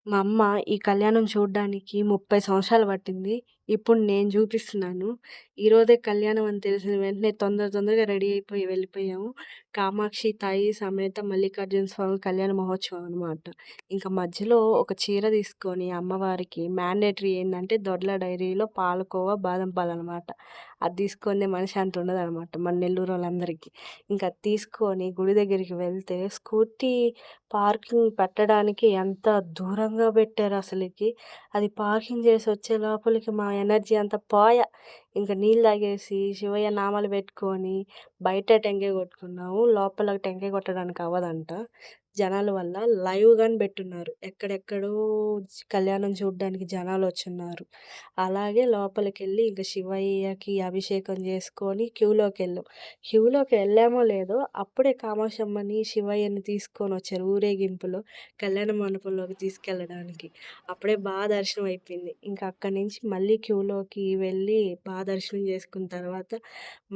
మా అమ్మ ఈ కళ్యాణం చూడ్డానికి 30 సంవత్సరాలు పట్టింది. ఇప్పుడు నేను జూపిస్తున్నాను. ఈరోజే కళ్యాణం అని తెలిసిన వెంటనే తొందరగా రెడీ అయిపోయి వెళ్ళిపోయాము. కామాక్షి తాయి సమేత మల్లికార్జున స్వామి కళ్యాణ మహోత్సవం అనమాట. ఇంక మధ్యలో ఒక చీర తీసుకొని అమ్మవారికి మ్యాండేటరీ ఏందంటే దొడ్ల డైరీలో పాలకోవా, బాదం పాలనమాట. అది తీసుకొందే మనశ్శాంతి ఉండదనమాట మన నెల్లూరోళ్ళందరికీ. ఇంక అది తీసుకొని గుడి దగ్గరికి వెళ్తే స్కూటీ పార్కింగ్ పెట్టడానికి ఎంత దూరంగా పెట్టారసలకి. అది పార్కింగ్ చేసి వచ్చే లోపలికి మా ఎనర్జీ అంతా పాయె. ఇంక నీళ్ళు తాగేసి, శివయ్య నామాలు పెట్టుకొని, బయట టెంకాయ కొట్టుకున్నాము. లోపల టెంకాయ కొట్టడానికి అవ్వదంట. జనాల వల్ల లైవ్ గాని బెట్టున్నారు. ఎక్కడెక్కడో కళ్యాణం చూడ్డానికి జనాలొచ్చున్నారు. అలాగే లోపలికెళ్ళి ఇంక శివయ్యకి అభిషేకం చేసుకొని క్యూలోకెళ్ళాం. క్యూలోకి వెళ్ళామో లేదో అప్పుడే కామాక్షమ్మని, శివయ్యని తీసుకొనొచ్చారు ఊరేగింపులో కళ్యాణ మండపంలోకి తీసుకెళ్ళడానికి. అప్పుడే దర్శనం అయిపోయింది. ఇంక అక్కడి నుంచి మళ్ళీ క్యూలోకి వెళ్ళి దర్శనం చేసుకున్న తర్వాత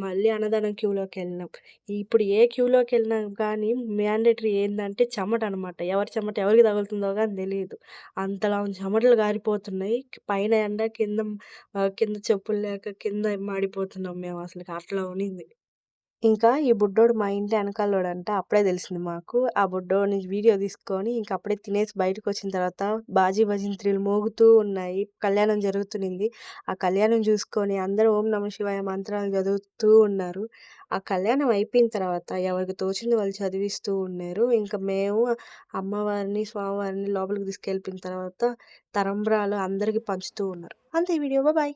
మళ్ళీ అన్నదానం క్యూలోకెళ్ళినాం. ఇప్పుడు ఏ క్యూలోకెళ్ళినా గానీ మ్యాండేటరీ ఏందంటే చెమటనమాట. ఎవరి చెమట ఎవరికి తగులుతుందో గాని తెలీదు. అంతలా చెమటలు గారిపోతున్నాయి. పైన ఎండ కింద చెప్పులు లేక కింద మాడిపోతున్నాం మేమసలకి అట్లా ఉన్నింది. ఇంకా ఈ బుడ్డోడు మా ఇంటి ఎనకాలోడంట. అప్పుడే తెలిసింది మాకు. ఆ బుడ్డోడిని వీడియో తీసుకొని ఇంక అప్పుడే తినేసి బయటకొచ్చిన తర్వాత బాజీ భజంత్రీలు మోగుతూ ఉన్నాయి. కళ్యాణం జరుగుతునింది. ఆ కళ్యాణం చూసుకొని అందరూ ఓం నమః శివాయ మంత్రాలు చదువుతూ ఉన్నారు. ఆ కళ్యాణం అయిపోయిన తర్వాత ఎవరికి తోచింది వాళ్ళు చదివిస్తూ ఉన్నారు. ఇంక మేము అమ్మవారిని, స్వామివారిని లోపలికి తీసుకెళ్ళిపోయిన తర్వాత తలంబ్రాలు అందరికి పంచుతూ ఉన్నారు. అంతే ఈ వీడియో. బాయ్.